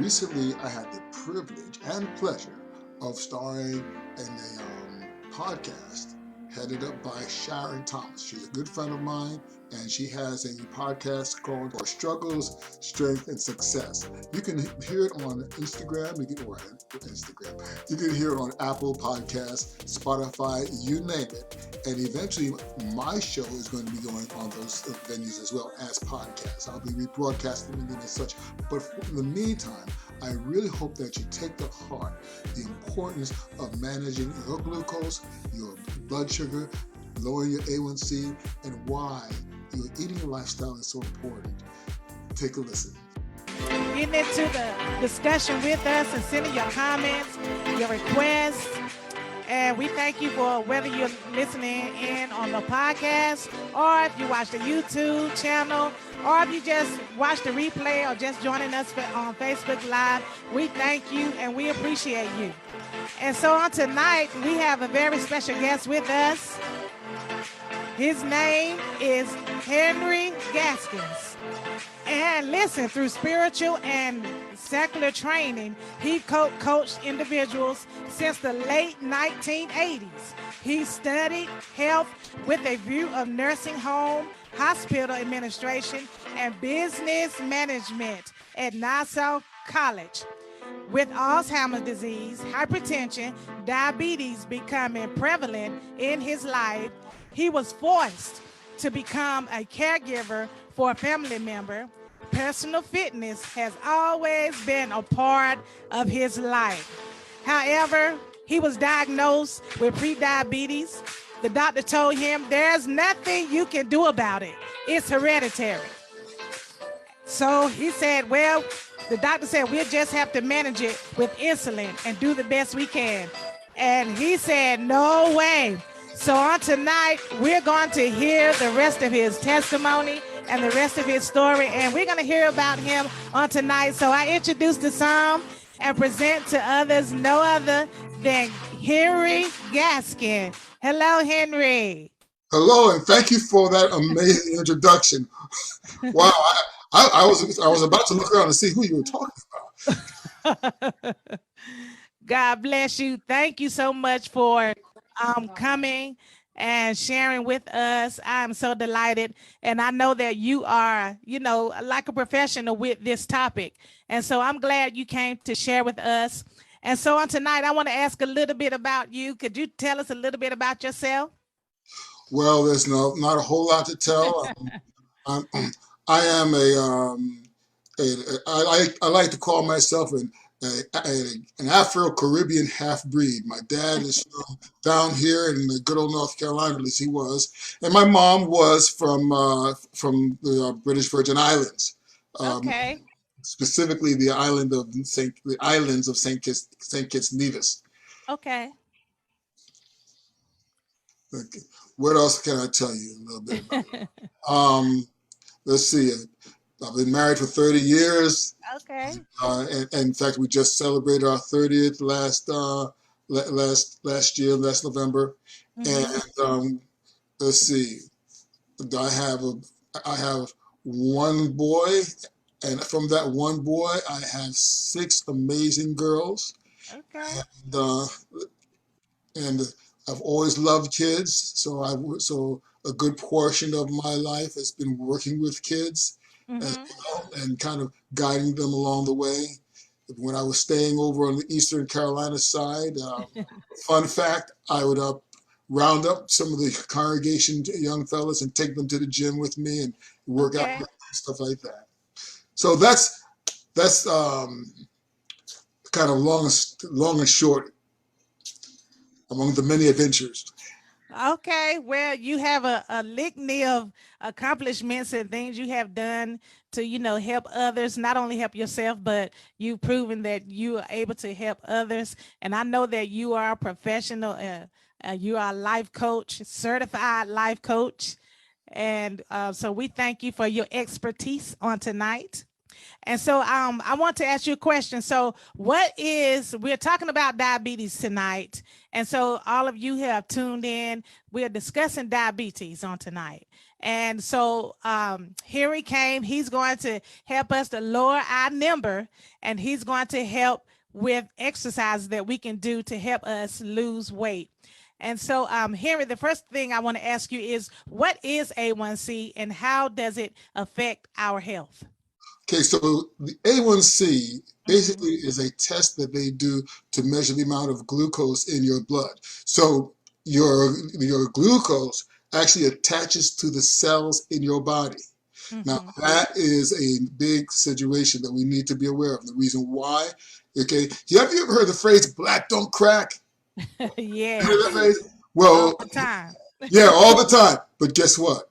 recently I had the privilege and pleasure of starring in a podcast headed up by Sharon Thomas. She's a good friend of mine, and she has a podcast called Struggles, Strength, and Success. You can hear it on Instagram. You can hear it on Apple Podcasts, Spotify, you name it. And eventually, my show is going to be going on those venues as well as podcasts. I'll be rebroadcasting them as such. But in the meantime, I really hope that you take to heart the importance of managing your glucose, your blood sugar, lowering your A1C, and why your eating lifestyle is so important. Take a listen. Getting into the discussion with us and sending your comments, your requests. And we thank you for whether you're listening in on the podcast or if you watch the YouTube channel or if you just watch the replay or just joining us on Facebook Live. We thank you and we appreciate you. And so on tonight, we have a very special guest with us. His name is Henry Gaskins. And listen, through spiritual and secular training, he coached individuals since the late 1980s. He studied health with a view of nursing home, hospital administration, and business management at Nassau College. With Alzheimer's disease, hypertension, diabetes becoming prevalent in his life, he was forced to become a caregiver for a family member. Personal fitness has always been a part of his life. However, he was diagnosed with prediabetes. The doctor told him there's nothing you can do about it. It's hereditary. So he said, well, the doctor said we'll just have to manage it with insulin and do the best we can. And he said, no way. So on tonight, we're going to hear the rest of his testimony and the rest of his story, and we're going to hear about him on tonight. So I introduce to some and present to others no other than Henry Gaskins. Hello, Henry. Hello, and thank you for that amazing introduction. Wow, I was about to look around and see who you were talking about. God bless you. Thank you so much for coming and sharing with us. I'm so delighted. And I know that you are, like a professional with this topic. And so I'm glad you came to share with us. And so on tonight, I want to ask a little bit about you. Could you tell us a little bit about yourself? Well, there's not a whole lot to tell. I like to call myself an Afro-Caribbean half-breed. My dad is down here in the good old North Carolina, at least he was, and my mom was from the British Virgin Islands. Okay. Specifically, the islands of Saint Kitts Nevis. Okay. What else can I tell you a little bit about? Let's see. I've been married for 30 years. Okay. And in fact, we just celebrated our 30th last November. Mm-hmm. And let's see. I have one boy, and from that one boy, I have 6 amazing girls. Okay. And I've always loved kids, so a good portion of my life has been working with kids. Mm-hmm. and kind of guiding them along the way. When I was staying over on the Eastern Carolina side, fun fact, I would round up some of the congregation young fellas and take them to the gym with me and work out and stuff like that. So that's kind of long and short among the many adventures. Okay, well, you have a litany of accomplishments and things you have done to, help others, not only help yourself, but you've proven that you are able to help others. And I know that you are a professional, you are a life coach, certified life coach. And so we thank you for your expertise on tonight. And so I want to ask you a question. So we're talking about diabetes tonight. And so all of you who have tuned in, we're discussing diabetes on tonight. And so here he came. He's going to help us to lower our number, and he's going to help with exercises that we can do to help us lose weight. And so, Henry, the first thing I want to ask you is, what is A1C and how does it affect our health? Okay, so the A1C basically is a test that they do to measure the amount of glucose in your blood. So your glucose actually attaches to the cells in your body. Now, that is a big situation that we need to be aware of. The reason why, okay, have you ever heard the phrase black don't crack? Yeah. Heard that phrase? Well, all the time. Yeah, all the time. But guess what?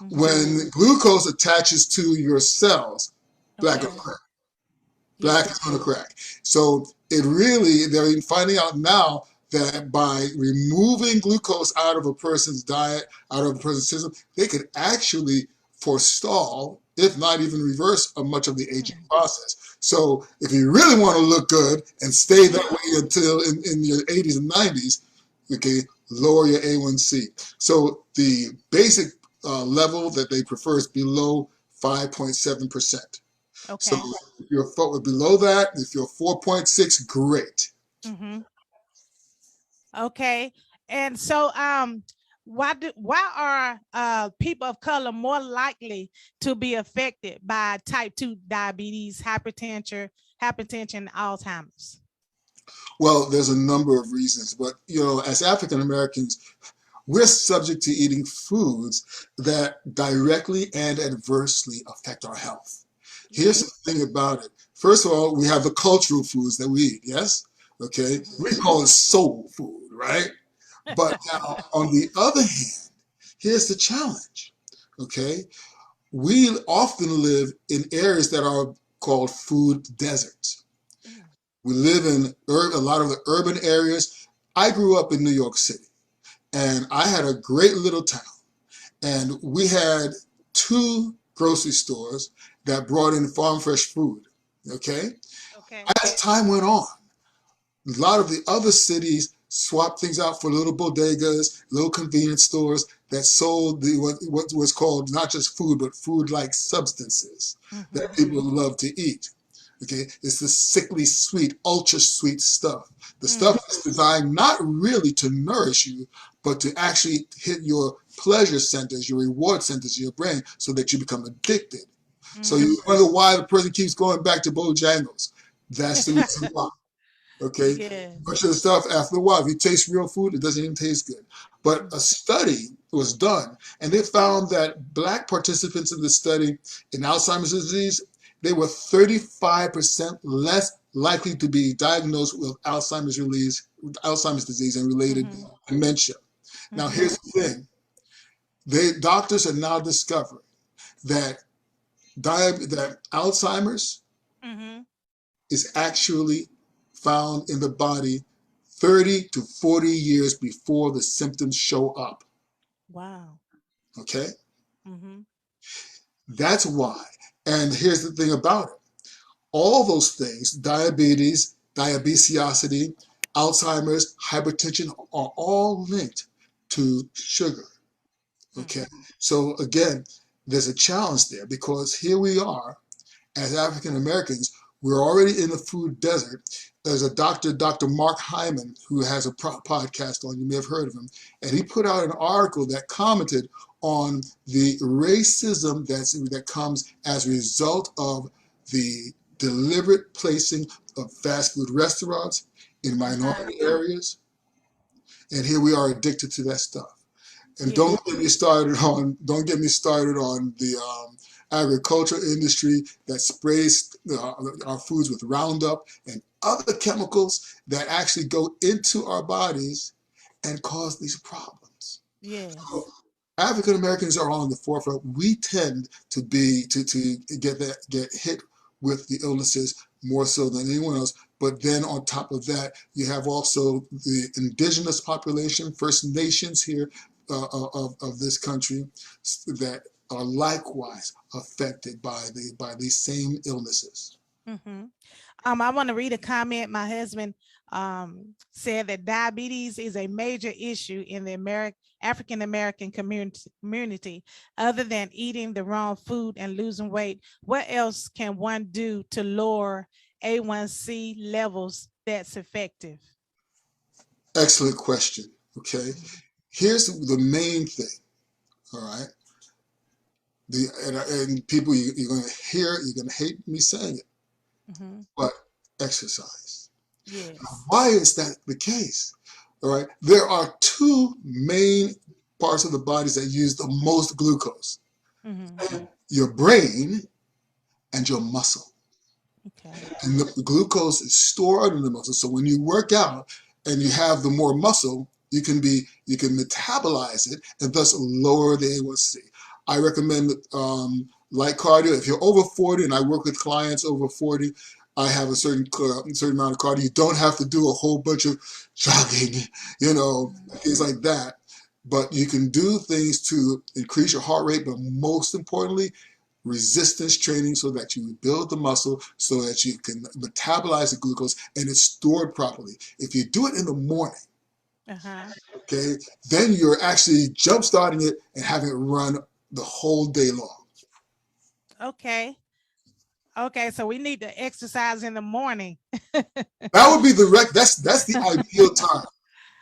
When glucose attaches to your cells, black is crack. Black is going to crack. So they're finding out now that by removing glucose out of a person's diet, out of a person's system, they could actually forestall, if not even reverse, much of the aging process. So if you really want to look good and stay that way until in your 80s and 90s, okay, lower your A1C. So the basic level that they prefer is below 5.7%. Okay. So if you're below that, if you're 4.6, great. Okay. And so why are people of color more likely to be affected by type 2 diabetes, hypertension, Alzheimer's? Well, there's a number of reasons, but as African Americans, we're subject to eating foods that directly and adversely affect our health. Here's the thing about it. First of all, we have the cultural foods that we eat, yes? Okay? We call it soul food, right? But now, on the other hand, here's the challenge, okay? We often live in areas that are called food deserts. We live in a lot of the urban areas. I grew up in New York City, and I had a great little town, and we had 2 grocery stores that brought in farm fresh food, okay? As time went on, a lot of the other cities swapped things out for little bodegas, little convenience stores that sold what was called not just food, but food-like substances that people love to eat. Okay, it's the sickly sweet, ultra sweet stuff. The stuff that's designed not really to nourish you, but to actually hit your pleasure centers, your reward centers in your brain, so that you become addicted. So you wonder why the person keeps going back to Bojangles. That's the reason why. Okay, much of the stuff after a while, if you taste real food, it doesn't even taste good. But a study was done, and they found that Black participants in the study in Alzheimer's disease, they were 35% less likely to be diagnosed with Alzheimer's disease and related dementia. Now, here's the thing. Doctors are now discovering that Alzheimer's is actually found in the body 30 to 40 years before the symptoms show up. Wow. Okay? That's why. And here's the thing about it. All those things, diabetes, diabesiosity, Alzheimer's, hypertension, are all linked to sugar. Okay? So again, there's a challenge there because here we are as African Americans, we're already in the food desert. There's a Dr. Mark Hyman, who has a podcast on, you may have heard of him, and he put out an article that commented on the racism that comes as a result of the deliberate placing of fast food restaurants in minority areas. And here we are addicted to that stuff. And don't get me started on the agriculture industry that sprays our foods with Roundup and other chemicals that actually go into our bodies and cause these problems. So African Americans are on the forefront. We tend to get hit with the illnesses more so than anyone else. But then on top of that, you have also the indigenous population, First Nations here of this country, that are likewise affected by these same illnesses. Mm-hmm. I want to read a comment. My husband said that diabetes is a major issue in the African American community. Other than eating the wrong food and losing weight, what else can one do to lower A1C levels that's effective? Excellent question. Okay, here's the main thing. All right, and people, you're going to hear, you're going to hate me saying it, Mm-hmm. but exercise. Yes. Why is that the case? All right, there are two main parts of the bodies that use the most glucose: Mm-hmm. your brain and your muscle. Okay. And the glucose is stored in the muscle. So when you work out and you have the more muscle, you can metabolize it and thus lower the A1C. I recommend light cardio. If you're over 40, and I work with clients over 40, I have a certain amount of cardio. You don't have to do a whole bunch of jogging, things like that. But you can do things to increase your heart rate, but most importantly, resistance training, so that you build the muscle, so that you can metabolize the glucose and it's stored properly. If you do it in the morning, okay, then you're actually jump starting it and having it run the whole day long. Okay. So we need to exercise in the morning. That would be that's the ideal time.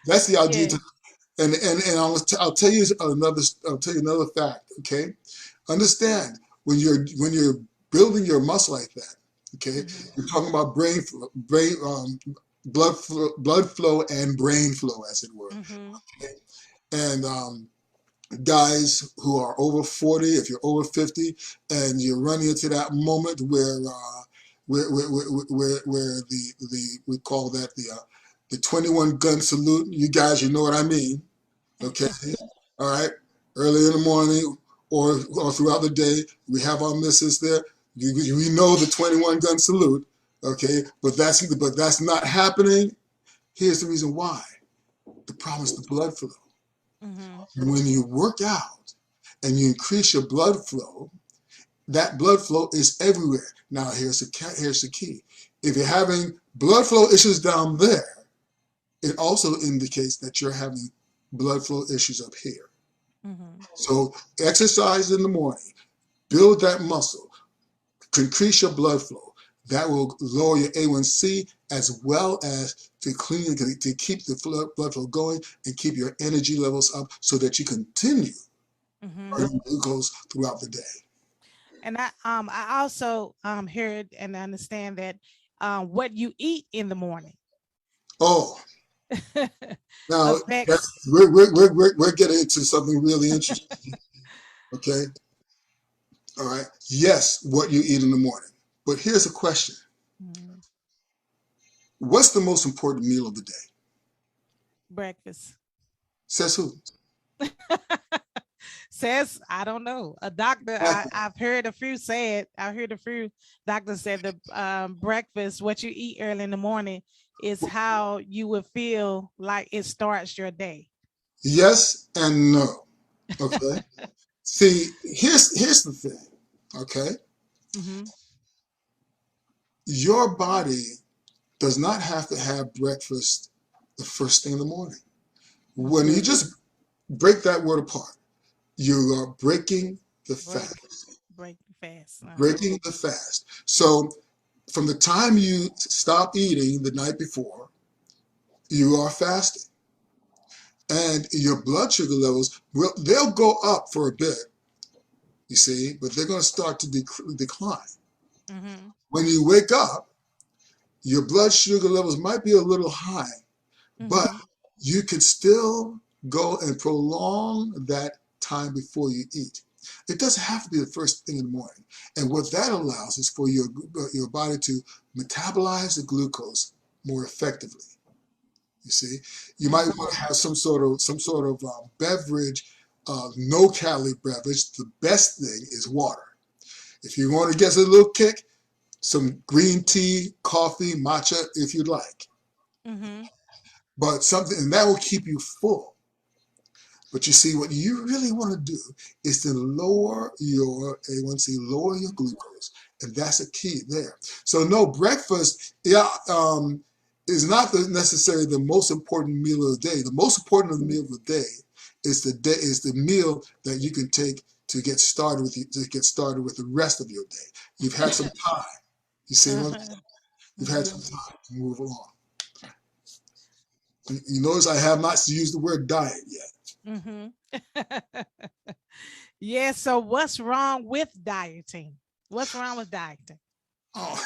That's the ideal Yeah. time. And I'll tell you another fact. Okay, understand, when you're building your muscle like that. Okay, you're talking about blood flow and brain flow, as it were. Mm-hmm. Okay? And guys who are over 40, if you're over 50, and you're running into that moment where we call that the 21 gun salute. You guys, you know what I mean. Okay, all right. Early in the morning or throughout the day, we have our missus there. We know the 21 gun salute. Okay, but that's not happening. Here's the reason why. The problem is the blood flow. Mm-hmm. When you work out and you increase your blood flow, that blood flow is everywhere. Now here's the key. If you're having blood flow issues down there, it also indicates that you're having blood flow issues up here. Mm-hmm. So exercise in the morning, build that muscle, increase your blood flow. That will lower your A1C, as well as to keep the blood flow going and keep your energy levels up, so that you continue burning glucose throughout the day. And I also heard and understand that what you eat in the morning Oh, now affects. we're getting into something really interesting. Okay, all right. Yes, what you eat in the morning. But here's a question: what's the most important meal of the day? Breakfast. Says who? Says, I don't know. A doctor, I've heard a few say it. I heard a few doctors said the breakfast, what you eat early in the morning, is how you would feel like it starts your day. Yes and no. Okay. See, here's the thing. Okay. Your body does not have to have breakfast the first thing in the morning. When you just break that word apart, you are breaking the fast. Break the fast. Breaking the fast. So from the time you stop eating the night before, you are fasting. And your blood sugar levels, they'll go up for a bit, you see, but they're going to start to decline. When you wake up, your blood sugar levels might be a little high, but you can still go and prolong that time before you eat. It doesn't have to be the first thing in the morning. And what that allows is for your body to metabolize the glucose more effectively. You see, you might want to have some sort of beverage, no calorie beverage. The best thing is water. If you want to get a little kick, some green tea, coffee, matcha, if you'd like. But something, and that will keep you full. But you see, what you really want to do is to lower your A1C, lower your glucose, and that's a key there. So no, breakfast, is not necessarily the most important meal of the day. The most important of the meal of the day is the meal that you can take to get started with the rest of your day. You've had some time. You see what I'm saying? You've had some time to move along. You notice I have not used the word diet yet. Yeah. So what's wrong with dieting? What's wrong with dieting? Oh,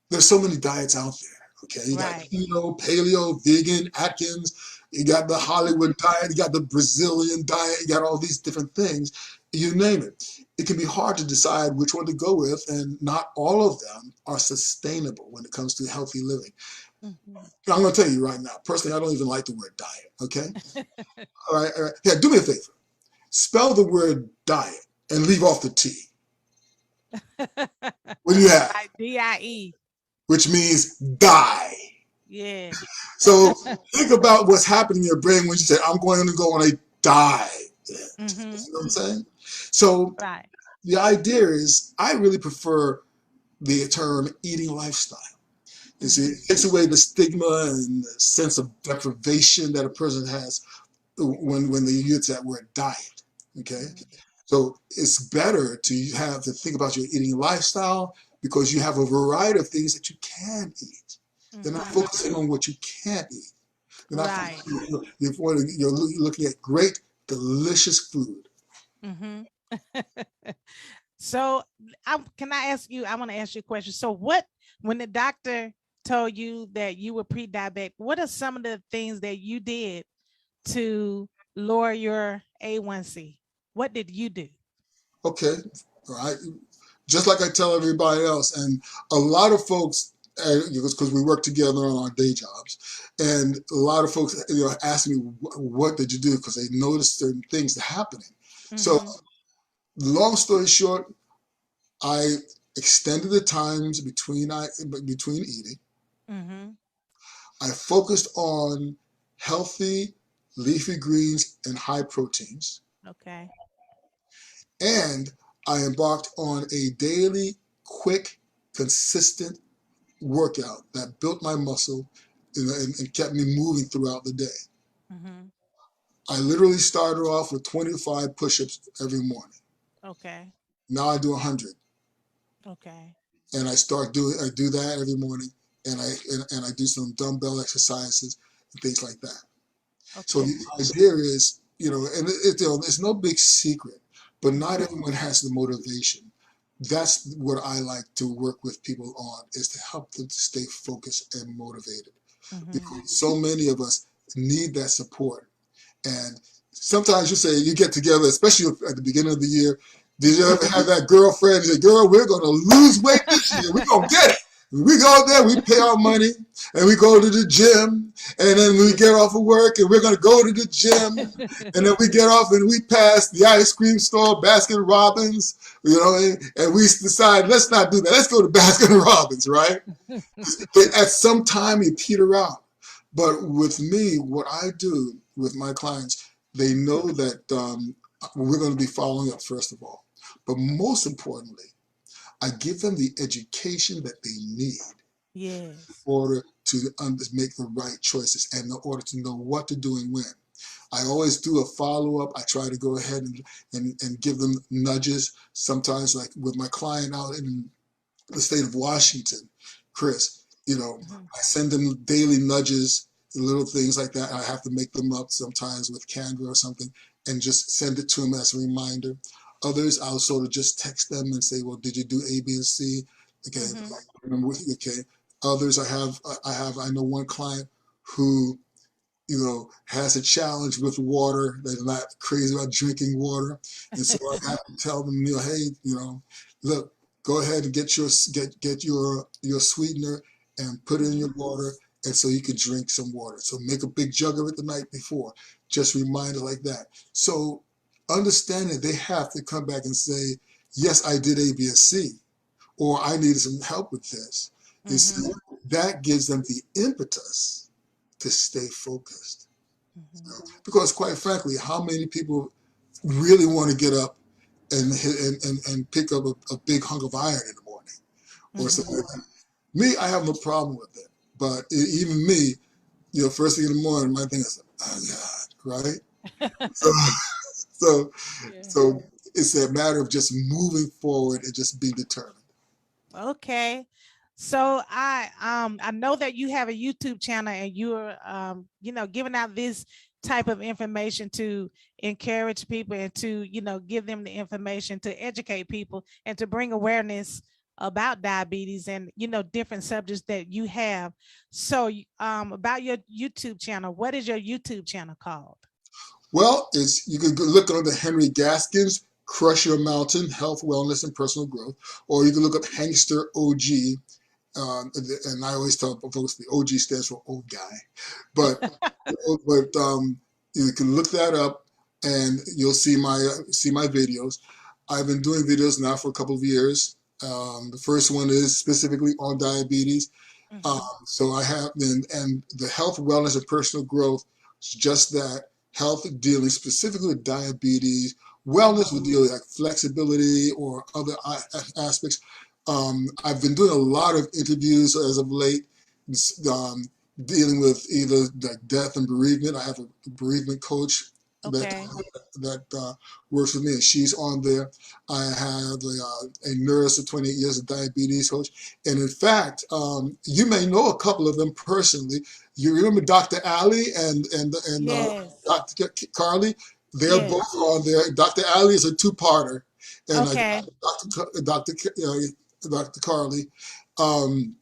there's so many diets out there. Okay, you got Right. keto, paleo, vegan, Atkins. You got the Hollywood diet. You got the Brazilian diet. You got all these different things. You name it. It can be hard to decide which one to go with, and not all of them are sustainable when it comes to healthy living. Mhm. I'm going to tell you right now. Personally, I don't even like the word diet. Okay. All right. Yeah. Do me a favor. Spell the word diet and leave off the T. What do you have? Like DIE. Which means die. Yeah. So think about what's happening in your brain when you say, I'm going to go on a diet. You know what I'm saying? So Right. the idea is, I really prefer the term eating lifestyle. You see, it takes away the stigma and the sense of deprivation that a person has when they use that word diet. Okay, so it's better to think about your eating lifestyle, because you have a variety of things that you can eat. They're not focusing on what you can't eat. They're not Right. you're looking at great, delicious food. So can I ask you? I want to ask you a question. So when the doctor told you that you were pre-diabetic, what are some of the things that you did to lower your A1C? What did you do? Okay, all right. Just like I tell everybody else, and a lot of folks, because we work together on our day jobs, and a lot of folks, ask me, what did you do? Because they notice certain things happening. So, long story short, I extended the times between eating. I focused on healthy leafy greens and high proteins. Okay. And I embarked on a daily, quick, consistent workout that built my muscle and kept me moving throughout the day. I literally started off with 25 push-ups every morning. Okay. Now I do 100. Okay. And I do that every morning, and I do some dumbbell exercises and things like that. So Okay. the idea is, and it's no big secret, but not everyone has the motivation. That's what I like to work with people on, is to help them to stay focused and motivated. Because so many of us need that support. And sometimes you get together, especially at the beginning of the year. Did you ever have that girlfriend and say, girl, we're going to lose weight this year. We're going to get it. We go there, we pay our money, and we go to the gym, and then we get off of work, and we're going to go to the gym, and then we get off, and we pass the ice cream store, Baskin Robbins, and we decide, let's not do that. Let's go to Baskin Robbins, right? At some time, you peter out. But with me, what I do with my clients, they know that we're going to be following up, first of all. But most importantly, I give them the education that they need in order to make the right choices and in order to know what to do and when. I always do a follow-up. I try to go ahead and give them nudges. Sometimes, like with my client out in the state of Washington, Chris, I send them daily nudges, little things like that. I have to make them up sometimes with Canva or something and just send it to them as a reminder. Others, I'll sort of just text them and say, well, did you do A, B, and C? Okay, remember, okay. Others, I know one client who, has a challenge with water. They're not crazy about drinking water. And so I have to tell them, hey, look, go ahead and get your sweetener and put it in your water, and so you can drink some water. So make a big jug of it the night before. Just remind it like that. So understanding they have to come back and say, yes, I did A, B, and C, or I needed some help with this. You see, that gives them the impetus to stay focused. Mm-hmm. Because quite frankly, how many people really want to get up and pick up a big hunk of iron in the morning or something Mm-hmm. like that? Me, I have no problem with it. But even me, first thing in the morning, my thing is, oh God, right? So, so, Yeah. so it's a matter of just moving forward and just being determined. Okay. So I know that you have a YouTube channel and you're giving out this type of information to encourage people and to give them the information to educate people and to bring awareness about diabetes and different subjects that you have. So about your YouTube channel, what is your YouTube channel called? Well, you can look under Henry Gaskins, Crush Your Mountain, Health, Wellness, and Personal Growth, or you can look up Hangster OG. And I always tell folks the OG stands for old guy, but you can look that up and you'll see my videos. I've been doing videos now for a couple of years. The first one is specifically on diabetes. Mm-hmm. So I have and the health, wellness, and personal growth is just that health dealing specifically with diabetes, wellness Mm-hmm. with dealing like flexibility or other aspects. I've been doing a lot of interviews as of late, um, dealing with either like death and bereavement. I have a bereavement coach that Okay. works with me, and she's on there. I have a nurse of 28 years of diabetes coach, and in fact, you may know a couple of them personally. You remember Dr. Ali and Yes. Dr. Carly? They're Yes. both on there. Dr. Ali is a two-parter, and Okay. Dr. Carly. Um,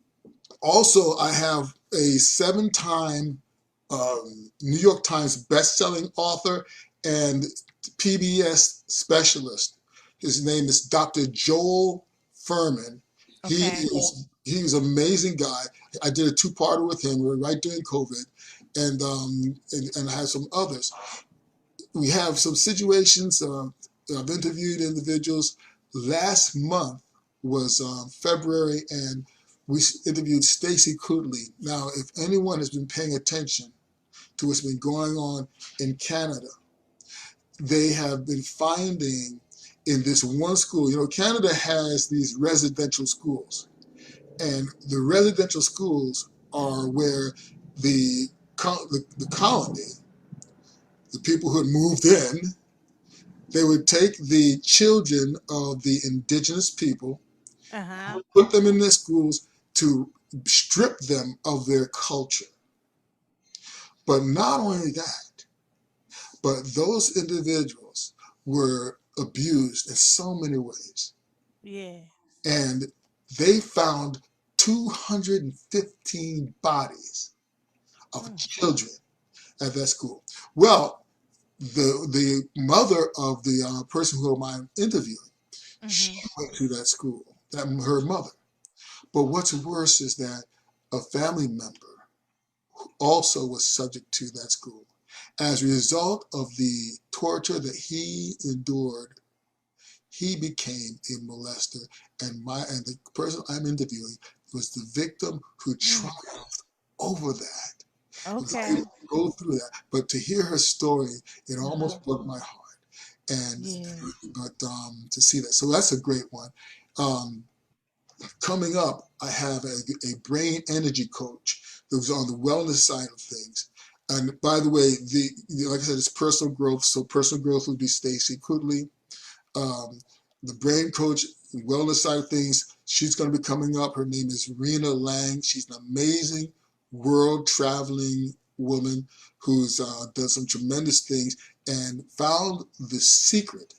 Also, I have a 7-time New York Times best-selling author and PBS specialist. His name is Dr. Joel Fuhrman. Okay. He's an amazing guy. I did a two-parter with him. We were right during COVID, and I had some others. We have some situations. I've interviewed individuals. Last month was February, and we interviewed Stacy Kootley. Now, if anyone has been paying attention to what's been going on in Canada, they have been finding in this one school. Canada has these residential schools, and the residential schools are where the colony, the people who had moved in, they would take the children of the indigenous people, Uh-huh. put them in their schools to strip them of their culture. But not only that, but those individuals were abused in so many ways. Yeah. And they found 215 bodies of Mm. children at that school. Well, the mother of the person who I'm interviewing, she Mm-hmm. went to that school, her mother. But what's worse is that a family member also was subject to that school. As a result of the torture that he endured, he became a molester, and the person I'm interviewing was the victim who Mm. triumphed over that. Was able Okay. to go through that, but to hear her story, it Uh-huh. almost broke my heart. And Yeah. but to see that, so that's a great one. Um, Coming up, I have a brain energy coach who's on the wellness side of things. And by the way, like I said, it's personal growth. So personal growth would be Stacy Kudley. Um, the brain coach, wellness side of things, she's going to be coming up. Her name is Rena Lang. She's an amazing world traveling woman who's done some tremendous things and found the secret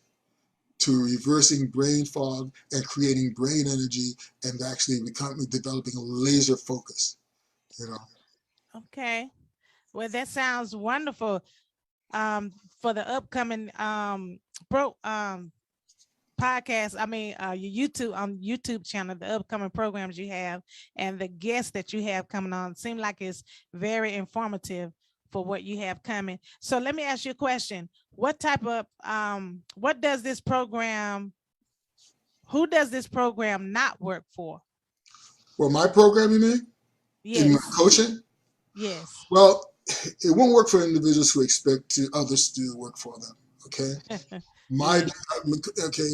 to reversing brain fog and creating brain energy and actually developing a laser focus. You know. Okay. Well, that sounds wonderful. Um, for the upcoming pro podcast, I mean your YouTube channel, the upcoming programs you have and the guests that you have coming on seem like it's very informative for what you have coming. So let me ask you a question. What type of what does this program, who does this program not work for? Well, my program, you mean? In my Yes. coaching? Yes. Well, it won't work for individuals who expect others to do the work for them. Okay, Yeah. okay.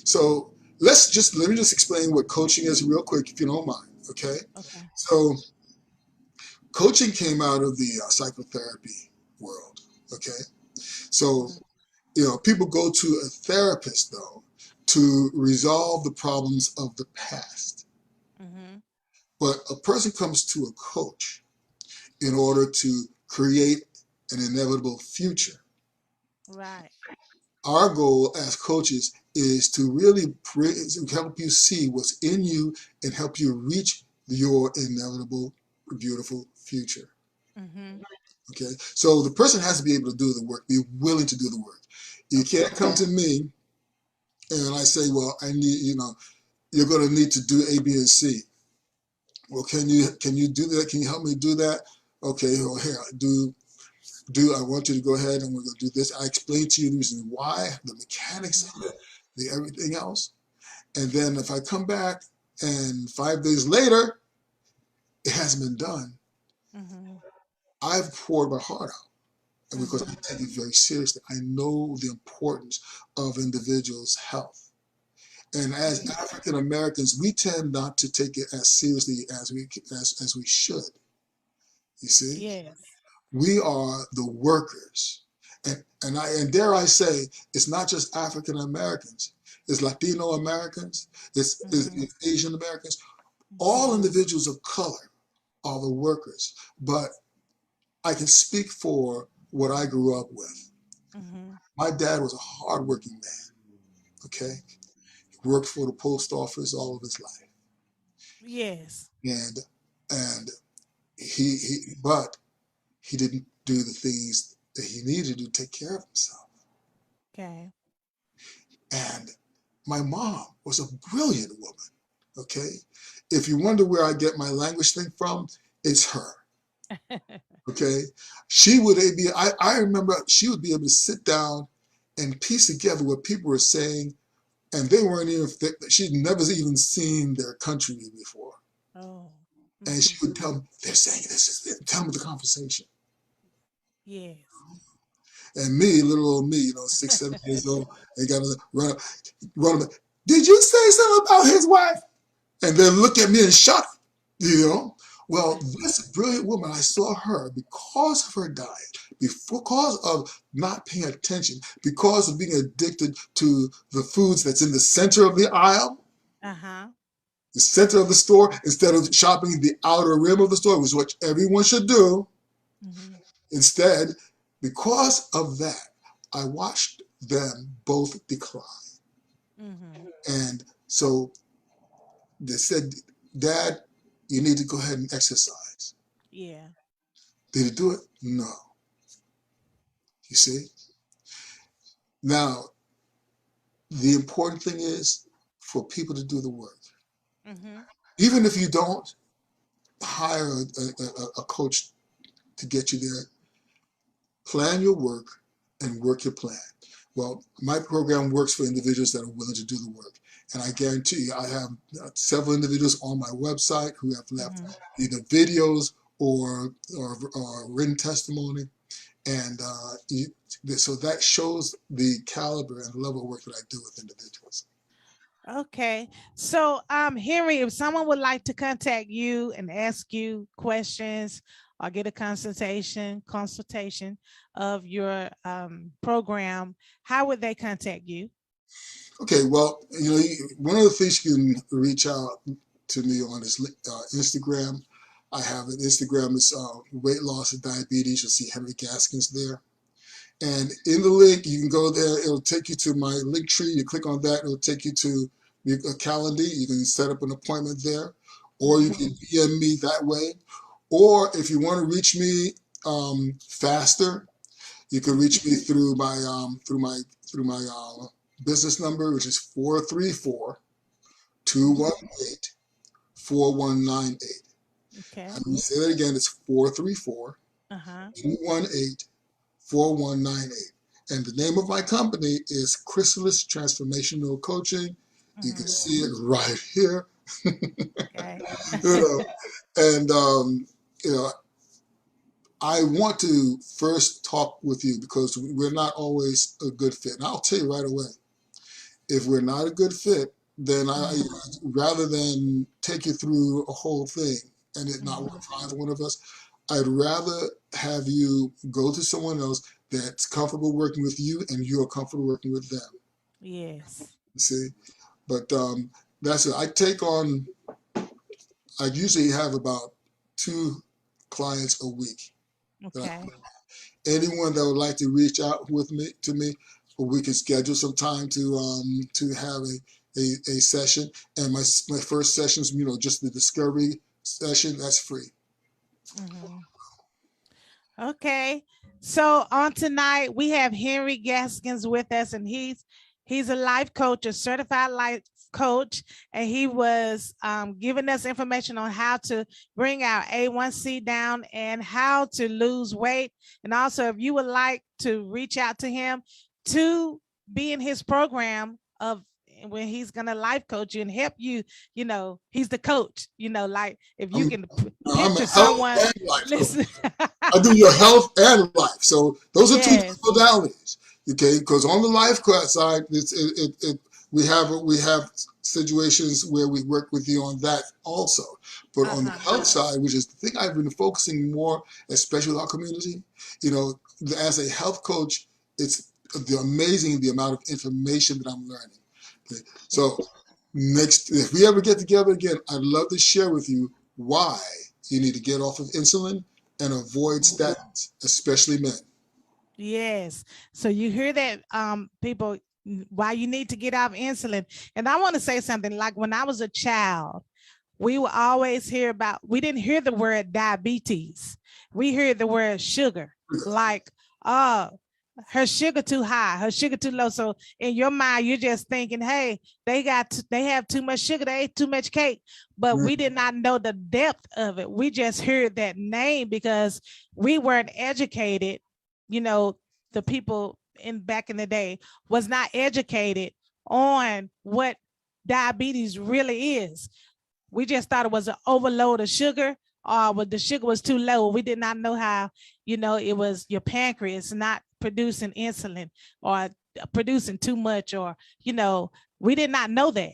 So let me just explain what coaching is real quick, if you don't mind. Okay, Okay. so coaching came out of the psychotherapy world. Okay, so Mhm. people go to a therapist though to resolve the problems of the past, Mhm. but a person comes to a coach in order to create an inevitable future. Right. Our goal as coaches is to really help you see what's in you and help you reach your inevitable, beautiful future. Mhm. Okay, so the person has to be able to do the work, be willing to do the work. You Okay. can't come to me and I say, well, I need, you're going to need to do A, B, and C. Well, can you do that? Can you help me do that? Okay, well, here, I want you to go ahead and we're going to do this. I explain to you the reason why, the mechanics Mhm. of it, the everything else. And then if I come back and 5 days later, it hasn't been done, Mhm. I've poured my heart out. And because I Mhm. take it very seriously, I know the importance of individuals' health. And as Yeah. African Americans, we tend not to take it as seriously as we should. You see, Yes. we are the workers, and dare I say, it's not just African Americans. It's Latino Americans. Mhm. It's Asian Americans. All Mhm. individuals of color are the workers. But I can speak for what I grew up with. Mhm. My dad was a hardworking man. Okay, he worked for the post office all of his life, Yes. and and but he didn't do the things that he needed to take care of himself. Okay. And my mom was a brilliant woman. Okay, if you wonder where I get my language thing from, it's her. Okay, she would be. I remember she would be able to sit down and piece together what people were saying, and they weren't even. She'd never even seen their country before, Oh. and she Mhm. would tell them they're saying this. Tell them the conversation. Yes. And me, little old me, 6, 7 years old, they got to run. Did you say something about his wife? And then look at me in shock, you know. Well, this brilliant woman, I saw her because of her diet, because of not paying attention, because of being addicted to the foods that's in the center of the aisle, Uh-huh. the center of the store, instead of shopping the outer rim of the store, which is what everyone should do. Mhm. Instead, because of that, I watched them both decline. Mhm. And so they said, Dad, you need to go ahead and exercise. Yeah. Did he do it? No. You see? Now, the important thing is for people to do the work. Mhm. Even if you don't hire a coach to get you there, plan your work and work your plan. Well, my program works for individuals that are willing to do the work. And I guarantee you, I have several individuals on my website who have left Mhm. either videos or written testimony. And so that shows the caliber and level of work that I do with individuals. Okay. So, Henry, if someone would like to contact you and ask you questions or get a consultation of your program, how would they contact you? Okay, well, one of the things you can reach out to me on is Instagram. I have an Instagram, it's weight loss and diabetes. You'll see Henry Gaskins there. And in the link, you can go there. It'll take you to my link tree. You click on that, it'll take you to a calendar. You can set up an appointment there, or you Mhm. can DM me that way. Or if you want to reach me faster, you can reach me through my business number, which is 434-218-4198. Okay. I'm going to say that again. It's 434 Uh-huh. 218 4198. And the name of my company is Chrysalis Transformational Coaching. You can Mhm. see it right here. Okay. you know, and you know, I want to first talk with you because we're not always a good fit. And I'll tell you right away, if we're not a good fit, then rather than take you through a whole thing and it not work for either one of us, I'd rather have you go to someone else that's comfortable working with you and you're comfortable working with them. Yes. You see? But that's it. I usually have about 2 clients a week. Okay. Anyone that would like to reach out to me, we can schedule some time to have a session. And my first sessions, just the discovery session, that's free. Okay. So on tonight we have Henry Gaskins with us, and he's a life coach, a certified life coach, and he was giving us information on how to bring our A1C down and how to lose weight. And also, if you would like to reach out to him to be in his program of when he's gonna life coach you and help you, he's the coach, like if you can picture someone, listen. I do your health and life. So those are 2 Yes. modalities. Okay, because on the life class side, we have situations where we work with you on that also. But on the health side, which is the thing I've been focusing more, especially with our community, as a health coach, it's amazing the amount of information that I'm learning. Okay? So if we ever get together again, I'd love to share with you why you need to get off of insulin and avoid statins, especially men. Yes. So you hear that, people, why you need to get off insulin. And I want to say something. Like when I was a child, we would always hear we didn't hear the word diabetes. We heard the word sugar, like, her sugar too high, her sugar too low. So in your mind, you're just thinking, hey, they have too much sugar, they ate too much cake. But we did not know the depth of it. We just heard that name because we weren't educated. The people back in the day was not educated on what diabetes really is. We just thought it was an overload of sugar, or the sugar was too low. We did not know how, it was your pancreas not producing insulin or producing too much, or, we did not know that.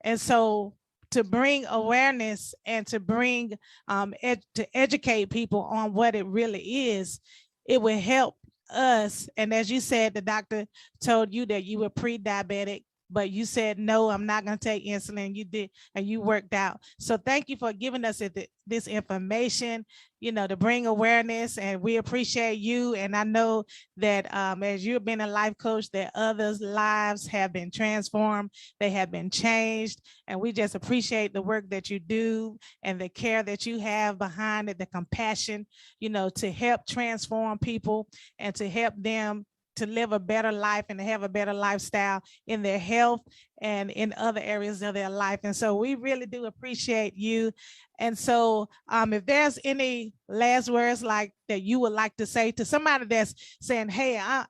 And so to bring awareness and to bring, to educate people on what it really is, it will help us. And as you said, the doctor told you that you were pre-diabetic, but you said, no, I'm not going to take insulin. You did, and you worked out. So thank you for giving us this information, to bring awareness, and we appreciate you. And I know that as you've been a life coach, that others' lives have been transformed. They have been changed. And we just appreciate the work that you do and the care that you have behind it, the compassion, to help transform people and to help them to live a better life and to have a better lifestyle in their health and in other areas of their life. And so we really do appreciate you. And so if there's any last words like that you would like to say to somebody that's saying, hey, I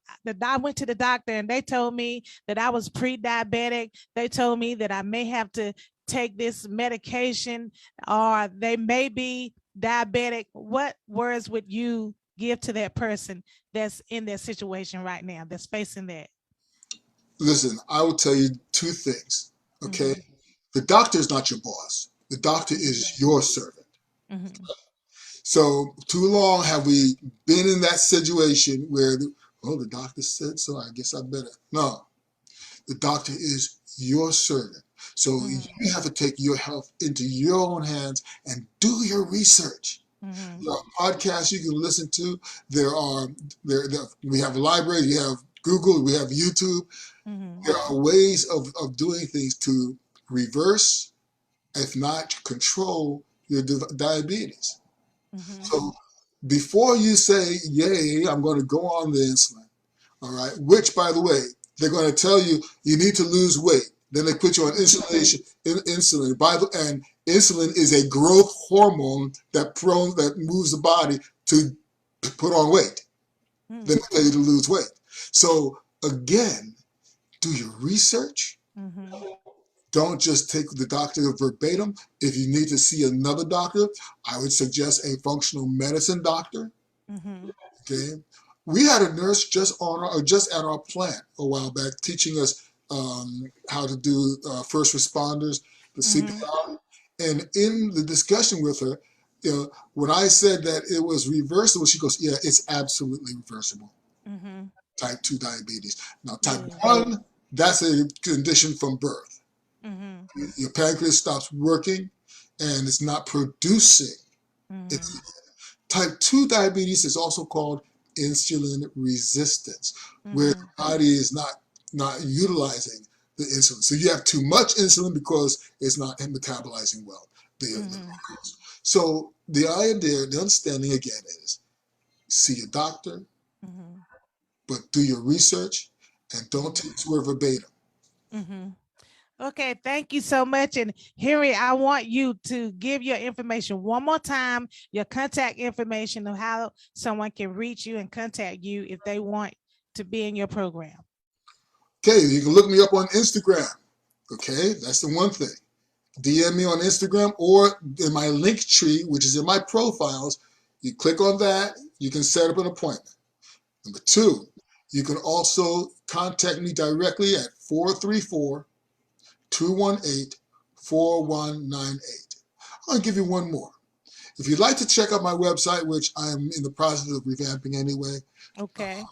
went to the doctor and they told me that I was pre-diabetic. They told me that I may have to take this medication, or they may be diabetic. What words would you give to that person that's in that situation right now, that's facing that? Listen, I will tell you 2 things, okay? The doctor is not your boss. The doctor is your servant. So too long have we been in that situation where, the doctor said so, I guess I better. No, the doctor is your servant. So you have to take your health into your own hands and do your research. There are podcasts you can listen to. We have a library, you have Google, we have YouTube. There are ways of doing things to reverse, if not control, your diabetes. So before you say, yay, I'm going to go on the insulin, all right, which, by the way, they're going to tell you need to lose weight. Then they put you on insulin. And insulin is a growth hormone that moves the body to put on weight. Then they tell you to lose weight. So again, do your research. Don't just take the doctor verbatim. If you need to see another doctor, I would suggest a functional medicine doctor. Mm-hmm. Okay, we had a nurse just at our plant a while back teaching us how to do first responders, the Mm-hmm. CPR, and in the discussion with her, when I said that it was reversible, she goes, "Yeah, it's absolutely reversible." Mm-hmm. Type 2 diabetes. Now, type Yeah. 1, that's a condition from birth. Mm-hmm. Your pancreas stops working and it's not producing. Mm-hmm. It's type 2 diabetes is also called insulin resistance, where Mm-hmm. the body is not utilizing the insulin. So you have too much insulin because it's not metabolizing well. Mm-hmm. So the idea, the understanding again is see a doctor, Mm-hmm. but do your research and don't take his word verbatim. Mm-hmm. Okay, thank you so much. And Henry, I want you to give your information one more time, your contact information of how someone can reach you and contact you if they want to be in your program. Okay, you can look me up on Instagram. Okay, that's the one thing. DM me on Instagram or in my link tree, which is in my profiles. You click on that, you can set up an appointment. Number 2, you can also contact me directly at 434-218-4198. I'll give you one more. If you'd like to check out my website, which I'm in the process of revamping anyway, Okay.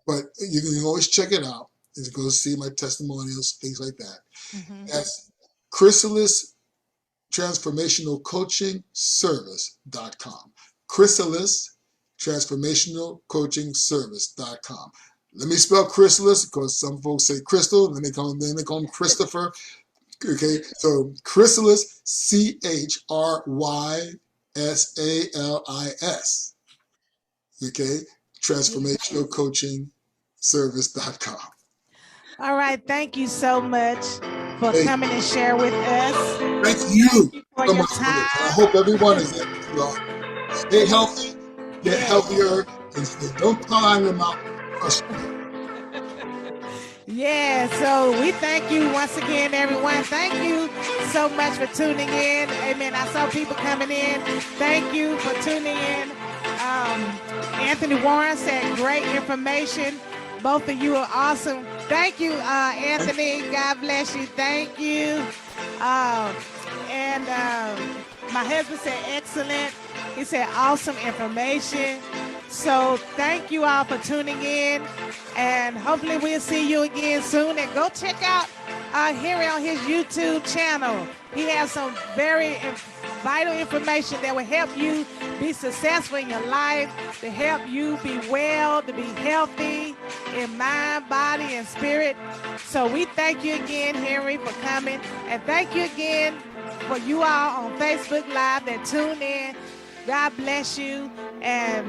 but you can always check it out and go see my testimonials, things like that. Mm-hmm. That's Chrysalis Transformational Coaching Service.com. Chrysalis Transformational Coaching Service.com. Let me spell Chrysalis because some folks say Crystal, and then they call him Christopher. Okay, so Chrysalis, CHRYSALIS. Okay, Transformational Coaching Service.com. All right. Thank you so much for Hey, coming and share with us. thank you Thank you for so your much for this. And I time. hope everyone is stay healthy, get Yeah. healthier, and don't climb the mountain. Yeah, so we thank you once again, everyone. Thank you so much for tuning in. Amen. I saw people coming in. Thank you for tuning in. Anthony Warren said great information. Both of you are awesome. Thank you, Anthony. God bless you. Thank you. And my husband said excellent. He said awesome information. So thank you all for tuning in, and hopefully we'll see you again soon. And go check out Henry on his YouTube channel. He has some very vital information that will help you be successful in your life, to help you be well, to be healthy in mind, body, and spirit. So we thank you again, Henry, for coming, and thank you again for you all on Facebook Live that tune in. God bless you, and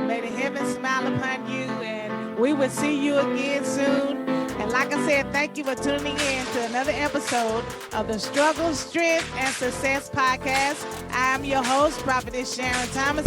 may the heavens smile upon you, and we will see you again soon. And like I said, thank you for tuning in to another episode of the Struggle, Strength, and Success Podcast. I'm your host, Prophetess Sharon Thomas.